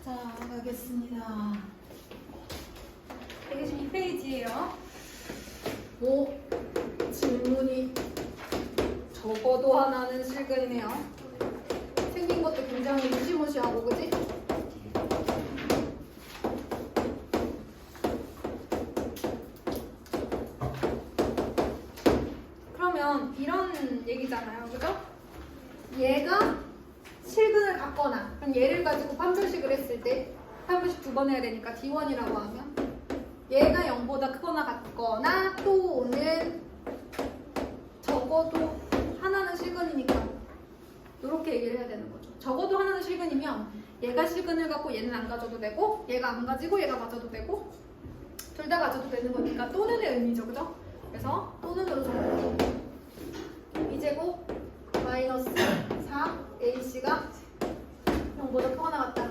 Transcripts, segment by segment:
자, 가겠습니다. 122페이지예요. 질문이 적어도 하나는 실근이네요. 생긴 것도 굉장히 무시무시하고, 그지? 그러면 이런 얘기잖아요, 그죠? 얘가 실근을 갖거나, 그럼 얘를 가지고 판별식을 했을 때 판별식 두 번 해야 되니까 D1이라고 하면 얘가 0보다 크거나 같거나 또는 적어도 하나는 실근이니까 이렇게 얘기를 해야 되는 거죠. 적어도 하나는 실근이면 얘가 실근을 갖고 얘는 안 가져도 되고 얘가 안 가지고 얘가 가져도 되고 둘 다 가져도 되는 거니까 또는의 의미죠, 그죠? 그래서 또는으로 적어요. 2제곱 마이너스 4ac가 0보다 크거나 같다.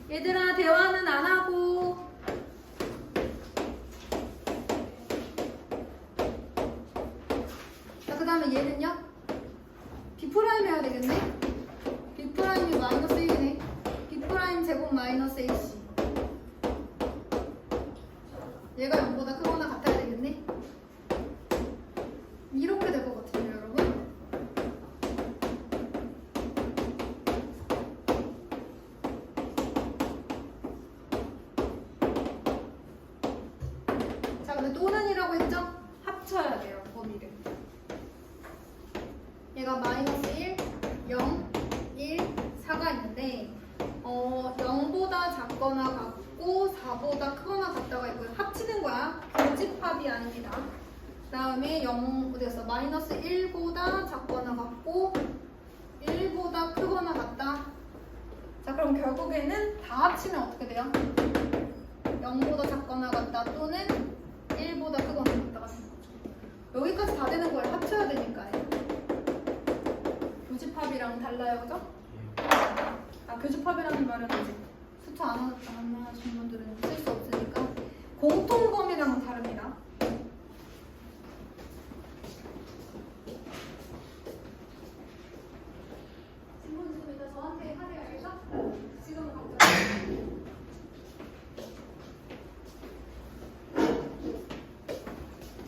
얘들아, 대화는 안 하고. 자, 그 다음에 얘는요? B'프라임 해야 되겠네? B'프라임이 마이너스 1이네. B'프라임 제곱 마이너스 AC. 얘가 0보다 크거나 같아야 되겠네? 이렇게 될 것 같은데요, 여러분? 자, 근데 또는이라고 했죠? 합쳐야 돼요, 범위를. 얘가 마이너스 1, 0, 1, 4가 있는데 0보다 작거나 같고 4보다 크거나 같다가 있고요. 합치는 거야. 교집합이 아닙니다. 그 다음에 0, 어디였어? 마이너스 1보다 작거나 같고 1보다 크거나 같다. 자, 그럼 결국에는 다 합치면 어떻게 돼요? 0보다 작거나 같다 또는 1보다 크거나 같다가 되는 거죠. 여기까지 다 되는 거예요. 합쳐야 되니까요. 교집합이랑 달라요, 그죠? 아, 교집합이라는 말은 이제 숫자 안 하신 분들은 쓸 수 없으니까 공통범위랑은 다릅니다. 신분수입니다. 저한테 하세요, 알죠? 지금은 걱정.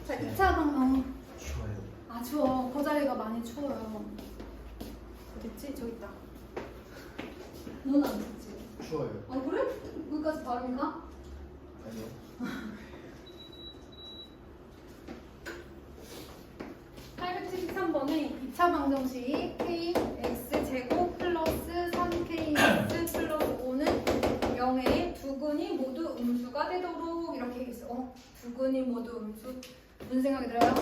자, 2차 방법. 추워요. 아, 추워. 그 자리가 많이 추워요. 어딨지? 저기 있다. 넌 안 춥지? 추워요. 아, 그래? 거기까지 발음이 가? 아니요. 873번에 2차 방정식 kx제곱 플러스 3kx 플러스 5는 0의 두 근이 모두 음수가 되도록 이렇게 얘기했어. 두 근이 모두 음수. 무슨 생각이 들어요?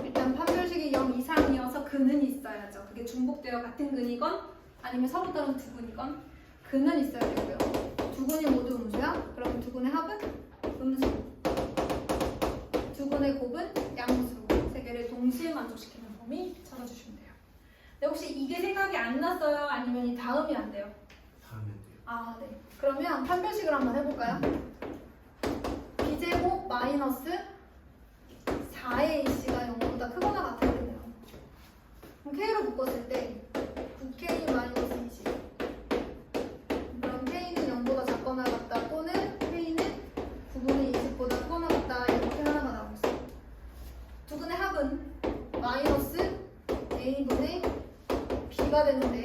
일단 판별식이 0 이상이어서 근은 있어야죠. 그게 중복되어 같은 근이건 아니면 서로 다른 두 근이건 근은 있어야 되고요. 두 근이 모두 음수야? 그럼 두 근의 합은 음수. 두 근의 곱은 양수. 세 개를 동시에 만족시키는 범위 찾아주시면 돼요. 근데 혹시 이게 생각이 안 났어요? 아니면 이 다음이 안 돼요? 다음에 돼요. 아, 네. 그러면 판별식을 한번 해볼까요? b제곱 마이너스 4ac가 0보다 크거나 같아야 되네요. 그럼 k로 묶었을 때 9k 마이너스 20. 그럼 k는 0보다 작거나 같다 또는 k는 9분의 20보다 크거나 같다 이렇게 하나가 나오고 있어요. 두 근의 합은 마이너스 a분의 b가 되는데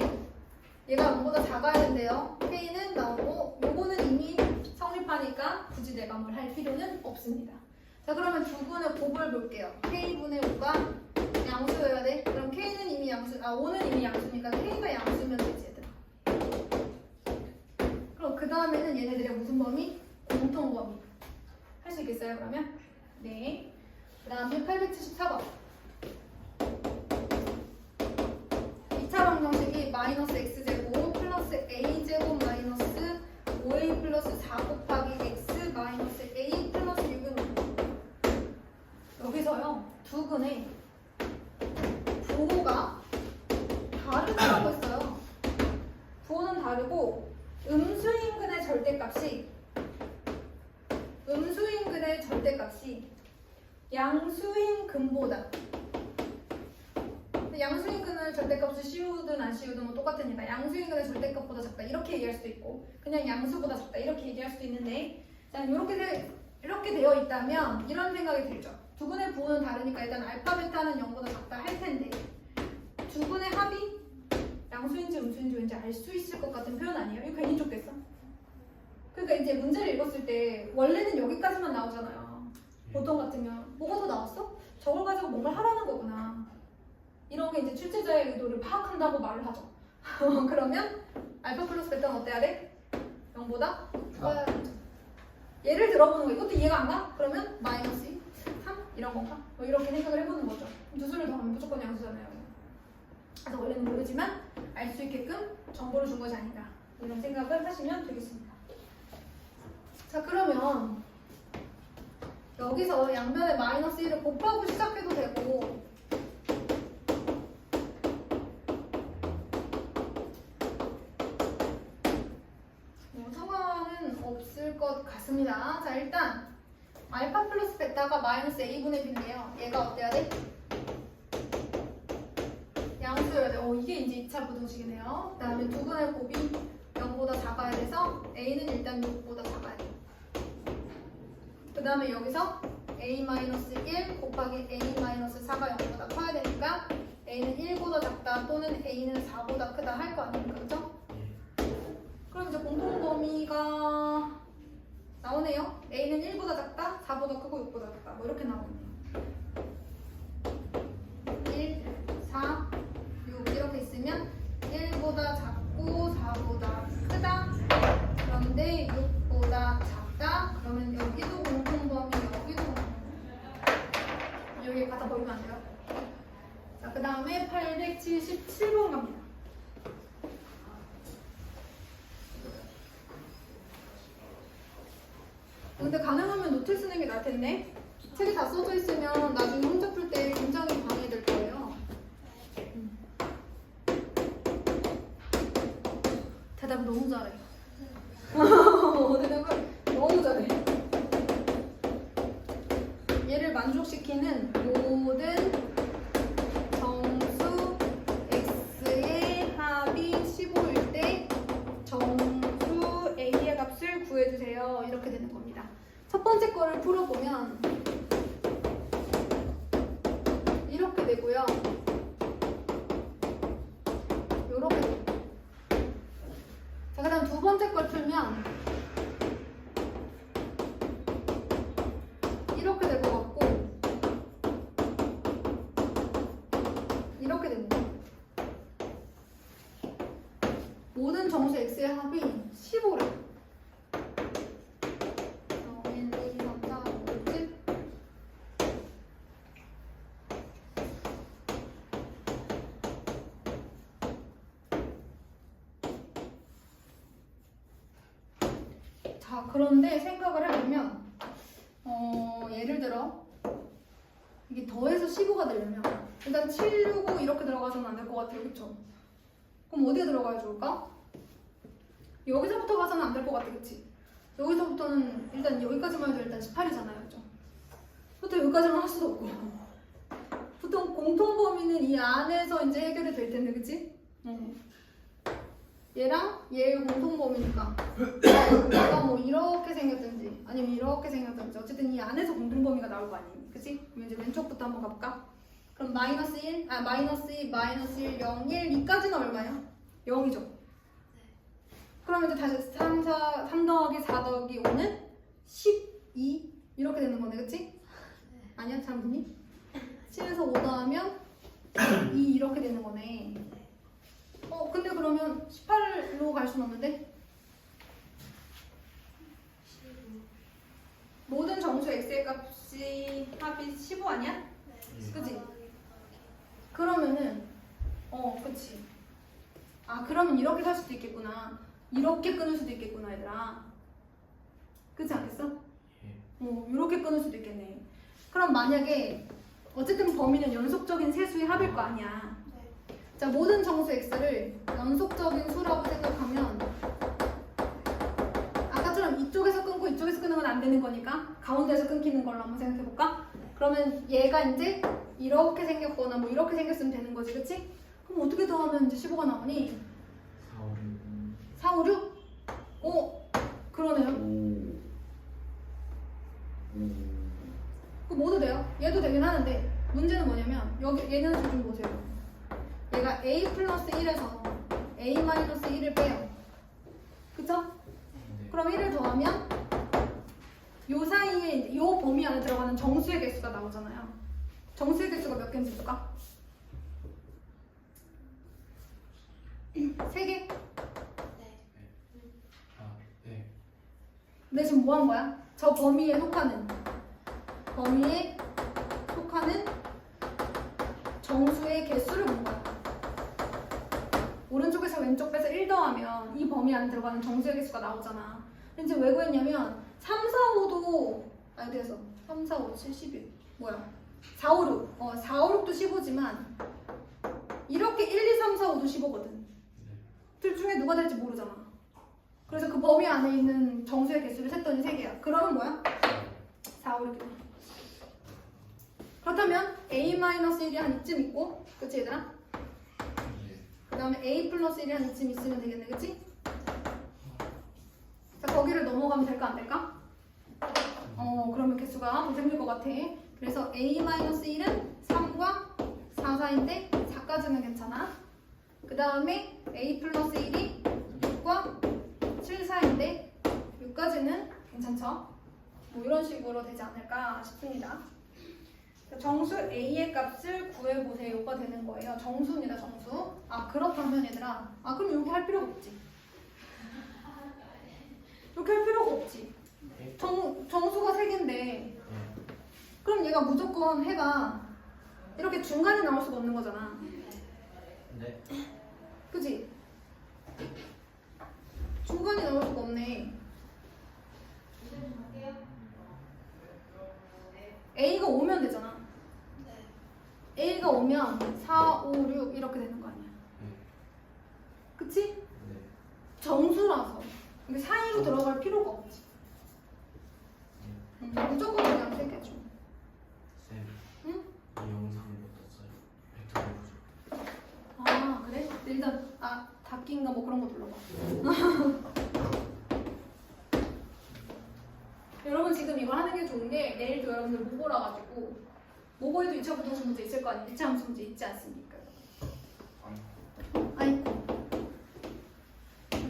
얘가 0보다 작아야 된대요. k는 나오고 요거는 이미 성립하니까 굳이 내가 뭘 할 필요는 없습니다. 자, 그러면 두 근의 곱을 볼게요. k분의 5가 양수여야 돼. 그럼 k는 이미 양수, 5는 이미 양수니까 k가 양수면 되지, 얘들아. 그럼 그 다음에는 얘네들의 무슨 범위? 공통 범위. 할 수 있겠어요, 그러면? 네. 그 다음에 874번. 2차 방정식이 마이너스 x제곱 플러스 a제곱 마이너스 5a 플러스 4 곱하기 x 마이너스 a 플러스 6은 여기서요, 두 근의 부호가 다르다고 했어요. 부호는 다르고 음수인근의 절대값이 양수인 근보다 양수인근을 절대값을 씌우든 안 씌우든 뭐 똑같으니까 양수인근의 절대값보다 작다 이렇게 얘기할 수도 있고 그냥 양수보다 작다 이렇게 얘기할 수도 있는데 자 이렇게 되어 있다면 이런 생각이 들죠. 두근의 부호는 다르니까 일단 알파 베타는 0보다 작다 할 텐데 두근의 합이 양수인지 음수인지 왠지 알 수 있을 것 같은 표현 아니에요? 이거 괜히 좁겠어? 그러니까 이제 문제를 읽었을 때 원래는 여기까지만 나오잖아요. 보통 같으면 뭐가 더 나왔어? 저걸 가지고 뭔가 하라는 거구나. 이런 게 이제 출제자의 의도를 파악한다고 말을 하죠. 그러면 알파 플러스 베타는 어때야 돼? 0보다 커야 되죠. 예를 들어보는 거 이것도 이해가 안 가? 그러면 마이너스 3 이런 건가? 뭐 이렇게 생각을 해보는 거죠. 두 수를 더하면 무조건 양수잖아요. 그래서 원래는 모르지만 알 수 있게끔 정보를 준 것이 아닌가 이런 생각을 하시면 되겠습니다. 자 그러면 여기서 양변에 마이너스 1을 곱하고 시작해도 되고 상관은 없을 것 같습니다. 자 일단 알파 플러스 베타가 마이너스 a분의 b인데요. 얘가 어때야 돼? 양수여야 돼. 이게 이제 2차 부등식이네요. 그 다음에 두근의 곱이 0보다 작아야 돼서 a는 일단 6보다 작아야 돼. 그 다음에 여기서 a-1 곱하기 a-4가 0보다 커야 되니까 a는 1보다 작다 또는 a는 4보다 크다 할 거 아닙니까? 그죠? 그럼 이제 공통 범위가 나오네요. a는 1보다 작다, 4보다 크고 6보다 작다. 뭐 이렇게 나오네요. 1, 4, 6 이렇게 있으면 1보다 작고 4보다 크다. 그런데 6보다 작다. 그러면 여기도 공통 범위, 여기도 공통 범위. 여기 갖다 버리면 안 돼요. 자, 그 다음에 877번 갑니다. 근데 가능하면 노트를 쓰는 게 나을 텐데 책이 다 써져 있으면 나중에 혼자 풀 때 굉장히 방해될 거예요. 대답 너무 잘해. 대답을 너무 잘해. 얘를 만족시키는 모든 정수 x의 합이 15일 때 정수 a의 값을 구해주세요. 이렇게 되는 겁니다. 첫 번째 거를 풀어보면 이렇게 되고요. 요렇게 돼요. 자, 그 다음 두 번째 걸 풀면 이렇게 될 것 같고 이렇게 됩니다. 모든 정수 x의 합이 15래. 자, 그런데 생각을 해보면 예를 들어 이게 더해서 15가 되려면 일단 7, 6, 5 이렇게 들어가서는 안 될 것 같아요. 그쵸? 그럼 어디에 들어가야 좋을까? 여기서부터 가서는 안 될 것 같아. 그치? 여기서부터는 일단 여기까지만 해도 일단 18이잖아요. 그쵸? 보통 여기까지만 할 수도 없고 보통 공통 범위는 이 안에서 이제 해결이 될 텐데. 그치? 얘랑 얘의 공통 범위니까 얘가 뭐 이렇게 생겼든지 아니면 이렇게 생겼든지 어쨌든 이 안에서 공통 범위가 나올 거 아니에요. 그치? 그럼 이제 왼쪽부터 한번 가볼까? 그럼 마이너스 1, 마이너스 2, 마이너스 1, 0, 1, 2까지는 얼마예요? 0이죠. 그러면 이제 다시 3 더하기 4 더하기 5는 12 이렇게 되는 거네. 그치? 아니야? 잘못했니? 7에서 5 더하면 2 이렇게 되는 거네. 근데 그러면 18로 갈 수는 없는데? 모든 정수 x의 값이 합이 15 아니야? 그치? 그러면은 그치. 그러면 이렇게 갈 수도 있겠구나. 이렇게 끊을 수도 있겠구나, 얘들아. 그치 않겠어? 이렇게 끊을 수도 있겠네. 그럼 만약에 어쨌든 범위는 연속적인 세수의 합일 거 아니야. 자, 모든 정수 x를 연속적인 수라고 생각하면 아까처럼 이쪽에서 끊고 이쪽에서 끊는 건 안 되는 거니까 가운데서 끊기는 걸로 한번 생각해 볼까? 그러면 얘가 이제 이렇게 생겼거나 뭐 이렇게 생겼으면 되는 거지, 그치? 그럼 어떻게 더하면 이제 15가 나오니? 4, 5, 6. 4, 5, 6? 오, 그러네요. 5. 그 모두 돼요. 얘도 되긴 하는데 문제는 뭐냐면 여기 얘는 좀 보세요. 얘가 a 플러스 1에서 a 마이너스 1을 빼요. 그쵸? 네. 그럼 1을 더하면 요 사이에 요 범위 안에 들어가는 정수의 개수가 나오잖아요. 정수의 개수가 몇 개인지 볼까? 3개? 네. 아, 네. 근데 지금 뭐 한 거야? 저 범위에 속하는 정수의 개수를 본 거야. 오른쪽에서 왼쪽 빼서 1 더하면 이 범위 안에 들어가는 정수의 개수가 나오잖아. 근데 지금 왜 구했냐면 3, 4, 5도 아니 그래서 3, 4, 5, 7, 11 뭐야? 4, 5, 6 4, 5, 6도 15지만 이렇게 1, 2, 3, 4, 5도 15거든. 네. 둘 중에 누가 될지 모르잖아. 그래서 그 범위 안에 있는 정수의 개수를 셌더니 3개야. 그러면 뭐야? 4, 5, 6이야. 그렇다면 a-1이 한 이쯤 있고, 그치 얘들아? 네. 그 다음에 a 플러스 1이 한 이쯤 있으면 되겠네, 그치? 자, 거기를 넘어가면 될까 안 될까? 그러면 개수가 더 생길 것 같아. 그래서 a-1은 3과 4 사이인데 4까지는 괜찮아. 그 다음에 a 플러스 1이 6과 7 사이인데 6까지는 괜찮죠? 뭐 이런 식으로 되지 않을까 싶습니다. 정수 a의 값을 구해보세요가 되는 거예요. 정수입니다, 정수. 아, 그렇다면 얘들아. 아, 그럼 이렇게 할 필요가 없지. 이렇게 할 필요가 없지. 네. 정수가 3개인데 네. 그럼 얘가 무조건 해가 이렇게 중간에 나올 수가 없는 거잖아. 네. 그치? 중간에 나올 수가 없네. A가 오면 되잖아. A가 오면 4, 5, 6 이렇게 되는 거 아니야. 네. 그치? 네. 정수라서 이게 사이로 들어갈 필요가 없지. 무조건 그냥 새겨줘. 쌤, 응? 이 영상 못 떴어요. 벡터 보죠. 아, 그래? 일단 닫기인가 뭐 그런 거 눌러봐. 여러분 지금 이거 하는 게 좋은 게 내일도 여러분들 모고라 가지고 모고에도 2차 부동식 문제 있을 거 아니에요? 2차 함수 문제 있지 않습니까? 아이고.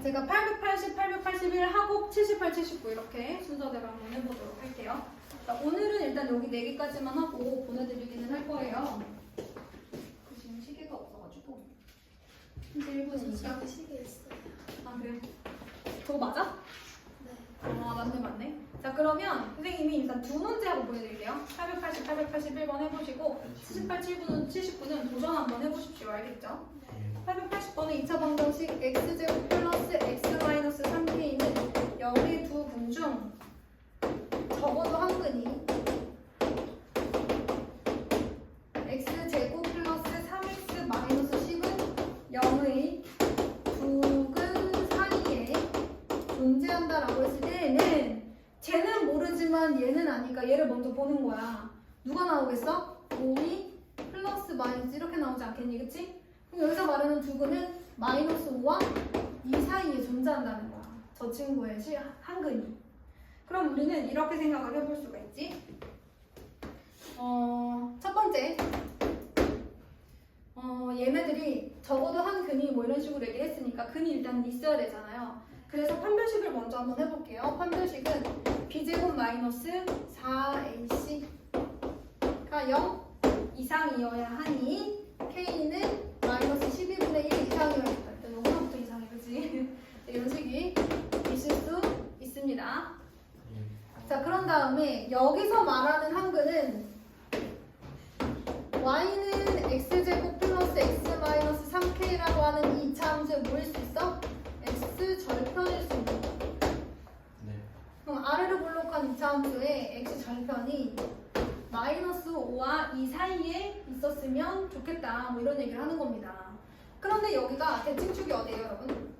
제가 880, 881 하고 78, 79 이렇게 순서대로 한번 해보도록 할게요. 자, 오늘은 일단 여기 4개까지만 하고 보내드리기는 할 거예요. 지금 시계가 없어가지고 이제 1분이니까. 저기 시계 있어요. 아 그래? 저거 맞아? 네. 맞네. 자 그러면 선생님이 일단 두 문제 하고 보여드릴게요. 880, 881번 해보시고 78, 79는 도전 한번 해보십시오. 알겠죠? 네. 880번의 2차 방정식 x제곱 플러스 x 마이너스 3k는 0의 두 분 중 적어도 한 근이 x제곱 플러스 3x 마이너스 10은 0의 두 근 사이에 존재한다라고 했을 때는 쟤는 모르지만 얘는 아니까 얘를 먼저 보는 거야. 누가 나오겠어? 5이 플러스 마이너스 이렇게 나오지 않겠니? 그치? 그럼 여기서 말하는 두 근은 마이너스 5와 2 사이에 존재한다는 거야. 저 친구의 한 근이. 그럼 우리는 이렇게 생각을 해볼 수가 있지. 첫 번째. 얘네들이 적어도 한 근이 뭐 이런 식으로 얘기를 했으니까 근이 일단 있어야 되잖아요. 그래서 판별식을 먼저 한번 해볼게요. 판별식은 b제곱 마이너스 4ac가 0 이상이어야 하니 k는 마이너스 12분의 1 이상이어야겠다. 일단 요거부터 이상해, 그치? 이런 식이 있을 수 있습니다. 자, 그런 다음에 여기서 말하는 한근은 y는 x제곱 플러스 x 마이너스 3k라고 하는 이 2차 함수에 뭐일 수 있어? x 절편일 수 있는 거. 네. 그럼 아래로 볼록한 2차 함수에 x 절편이 마이너스 5와 2 사이에 있었으면 좋겠다. 뭐 이런 얘기를 하는 겁니다. 그런데 여기가 대칭축이 어디예요, 여러분?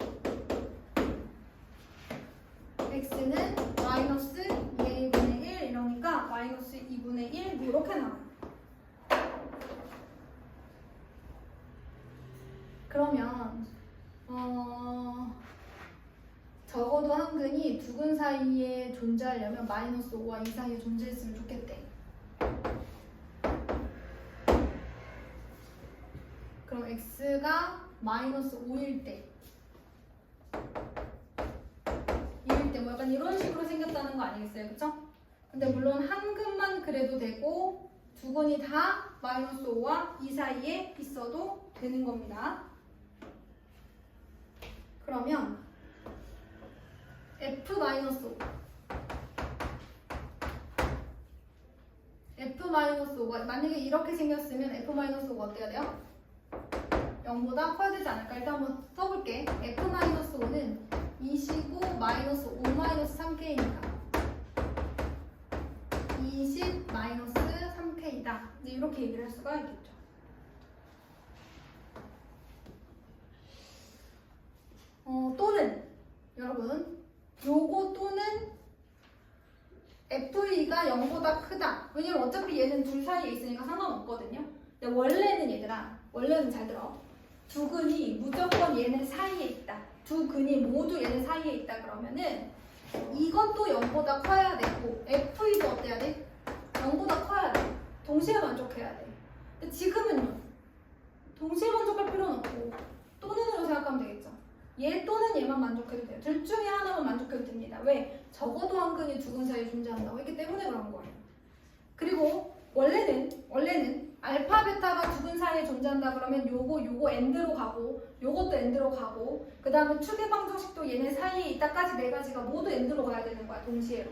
x는 마이너스 2a분의 1 이러니까 마이너스 2분의 1 뭐 이렇게 나와요. 항근이 두근 사이에 존재하려면 마이너스 5와 2 사이에 존재했으면 좋겠대. 그럼 x가 마이너스 5일 때, 2일 때 뭐 약간 이런 식으로 생겼다는 거 아니겠어요? 그쵸? 근데 물론 항근만 그래도 되고 두근이 다 마이너스 5와 2 사이에 있어도 되는 겁니다. 그러면 F-5 F-5가 만약에 이렇게 생겼으면 F-5가 어때야 돼요? 0보다 커야 되지 않을까? 일단 한번 써볼게. F-5는 25 마이너스 5 마이너스 3K입니다. 20 마이너스 3K다. 이렇게 얘기를 할 수가 있겠죠. 또는 여러분 요거 또는 F2가 0보다 크다. 왜냐면 어차피 얘는 둘 사이에 있으니까 상관없거든요. 근데 원래는 얘들아, 원래는 잘 들어. 두 근이 무조건 얘네 사이에 있다. 두 근이 모두 얘네 사이에 있다 그러면은 이것도 0보다 커야 되고 F2도 어때야 돼? 0보다 커야 돼. 동시에 만족해야 돼. 근데 지금은요. 동시에 만족할 필요는 없고 또는으로 생각하면 되겠죠. 얘 또는 얘만 만족해도 돼요. 둘 중에 하나만 만족해도 됩니다. 왜? 적어도 한 근이 두 근 사이에 존재한다고 했기 때문에 그런 거예요. 그리고 원래는 알파, 베타가 두 근 사이에 존재한다 그러면 요거 엔드로 가고 요것도 엔드로 가고 그 다음에 추계 방정식도 얘네 사이에 있다까지 네 가지가 모두 엔드로 가야 되는 거야. 동시에로.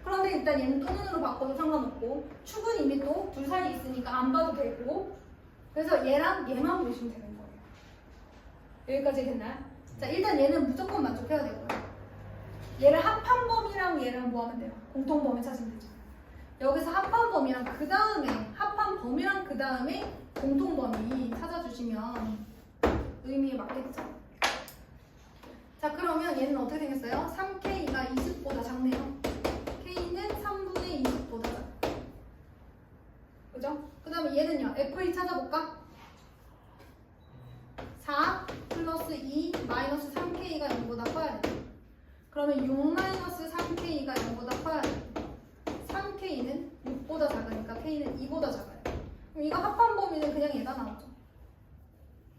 그런데 일단 얘는 또는으로 바꿔도 상관없고 축은 이미 또 둘 사이에 있으니까 안 봐도 되고 그래서 얘랑 얘만 보시면 되는 거예요. 여기까지 됐나요? 자, 일단 얘는 무조건 만족해야 되고요. 얘를 합한 범위랑 얘랑 뭐 하면 돼요? 공통 범위 찾으면 되죠. 여기서 합한 범위랑 그 다음에 합한 범위랑 그 다음에 공통 범위 찾아주시면 의미에 맞겠죠. 자, 그러면 얘는 어떻게 생겼어요? 3K가 20보다 작네요. K는 3분의 20보다 작아. 그죠? 그 다음에 얘는요. F2 찾아볼까? 4 플러스 2 마이너스 3K가 0보다 커야 돼. 그러면 6 마이너스 3K가 0보다 커야 돼. 3K는 6보다 작으니까 K는 2보다 작아요. 그럼 이거 합한 범위는 그냥 얘가 나오죠.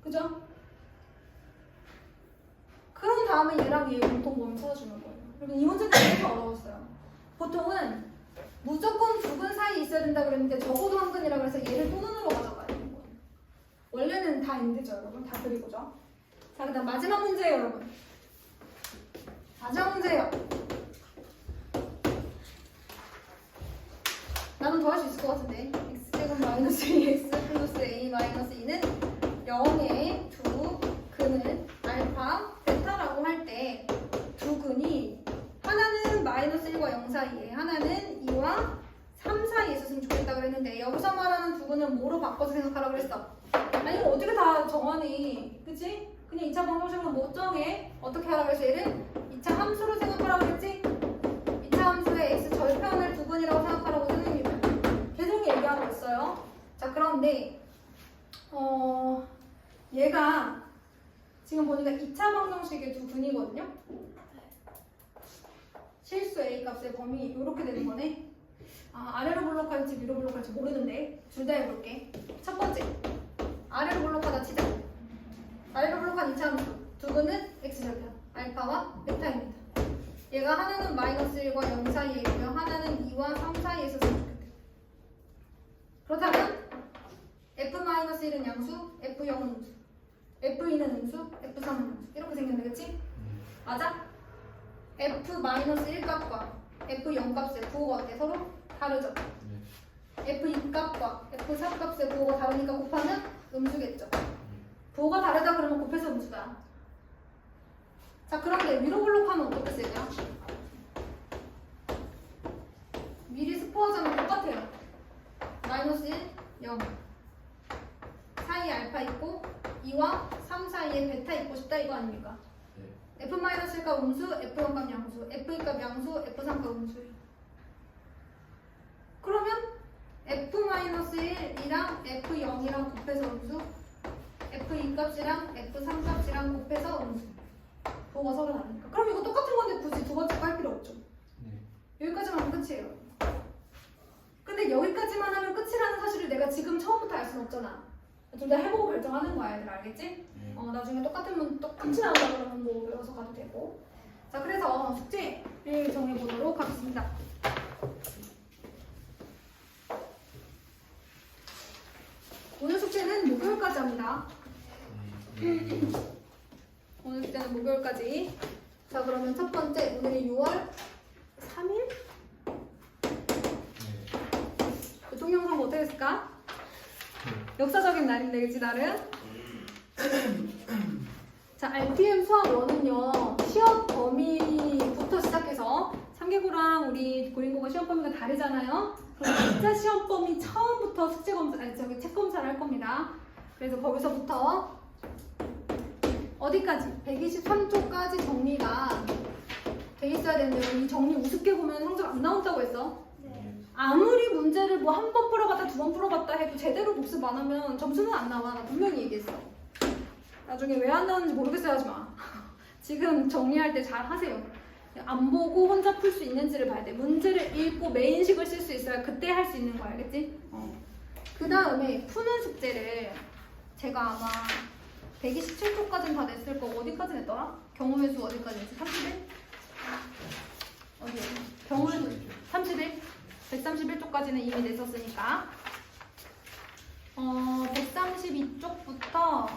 그죠? 그런 다음에 얘랑 얘의 공통 범위 찾아주는 거예요. 그리고 이 문제는 되게 어려웠어요. 보통은 무조건 두 근 사이에 있어야 된다 그랬는데 적어도 한 근이라 그래서 얘를 또는으로 가져가야 되는 거예요. 원래는 다 엔드죠, 여러분. 다 그리고죠. 자, 그 다음 마지막 문제예요, 여러분. 마지막 문제예요. 나는 더 할 수 있을 것 같은데. x제곱 마이너스 2x 플러스 a 마이너스 2는 0의 두 근은 알파, 베타라고 할 때 두 근이 하나는 마이너스 1과 0 사이에 하나는 2와 3 사이에 있었으면 좋겠다 그랬는데 여기서 말하는 두 근은 뭐로 바꿔서 생각하라고 그랬어? 아니 이거 어떻게 다 정하니? 그치? 그냥 2차 방정식으로 못 정해. 어떻게 하라고 해서 얘를 2차 함수로 생각하라고 했지? 2차 함수의 x 절편을 두 근이라고 생각하라고 선생님이 계속 얘기하고 있어요. 자, 그런데 얘가 지금 보니까 2차 방정식의 두 근이거든요. 실수 a 값의 범위 이렇게 되는 거네. 아래로 블록할지 위로 블록할지 모르는데 둘 다 해볼게. 첫 번째, 아래로 블록하다 치자. 아래로 블록한 2차 함수 두 근은 x절편 알파와 베타입니다. 얘가 하나는 마이너스 1과 0 사이에 있고요. 하나는 2와 3 사이에 있었으면 좋겠대요. 그렇다면 f-1은 양수, f0은 음수, f2는 음수, f3은 음수 이렇게 생겼네, 그치? 맞아? f-1 값과 f0 값의 부호가 어때? 서로 다르죠? f2 값과 f4 값의 부호가 다르니까 곱하면 음수겠죠? 부호가 다르다 그러면 곱해서 음수다. 자, 그런데 위로 블록하면 어떻게 쓰냐? 미리 스포하자면 똑같아요. 마이너스 1, 0 사이에 알파 있고 2와 3 사이에 베타 있고 싶다 이거 아닙니까? f-1값 음수, f0값 양수, f2값 양수, f3값 음수예요. 그러면 f-1이랑 f0이랑 곱해서 음수, f2 값이랑 f3 값이랑 곱해서 음수. 부호가 서로 다르니까. 그럼 이거 똑같은 건데 굳이 두 어렵죠? 네. 여기까지만 하면 끝이에요. 근데 여기까지만 하면 끝이라는 사실을 내가 지금 처음부터 알 수는 없잖아. 좀 더 해보고 결정하는 거야, 얘들 알겠지? 네. 나중에 똑같이 나온다 그러면 뭐 외워서 가도 되고. 자, 그래서 숙제를 정해보도록 하겠습니다. 오늘 숙제는 목요일까지 합니다. 오늘 숙제는 목요일까지. 자, 그러면 첫 번째, 오늘이 6월 3일? 네. 교통영상 어떻게 했을까? 역사적인 날인데, 그치, 나름? 자, RTM 수학 1은요, 시험 범위부터 시작해서 3개구랑 우리 고린고가 시험 범위가 다르잖아요? 그럼 진짜 시험 범위 처음부터 숙제 검사, 책 검사를 할 겁니다. 그래서 거기서부터 어디까지? 123쪽까지 정리가 돼 있어야 되는데, 이 정리 우습게 보면 성적 안 나온다고 했어. 네. 아무리 문제를 뭐 한 번 풀어봤다, 두 번 풀어봤다 해도 제대로 복습 안 하면 점수는 안 나와. 나 분명히 얘기했어. 나중에 왜 안 나오는지 모르겠어요 하지 마. 지금 정리할 때 잘 하세요. 안 보고 혼자 풀 수 있는지를 봐야 돼. 문제를 읽고 메인식을 쓸 수 있어야 그때 할 수 있는 거 알겠지? 그 다음에 푸는 숙제를 제가 아마 127쪽까지는 다 냈을 거고, 어디까지 냈더라? 경우의 수 어디까지 냈지? 31? 어디에? 경우의 수 31? 131쪽까지는 이미 냈었으니까 132쪽부터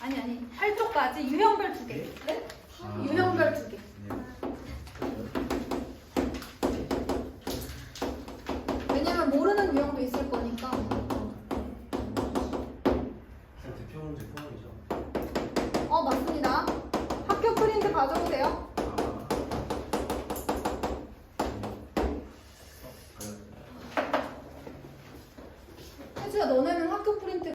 8쪽까지 유형별 2개. 네? 유형별 2개. 왜냐면 모르는 유형도 있을 거니까. 대표 문제 포함이죠. 맞습니다. 학교 프린트 가져오세요. 혜주야, 너네는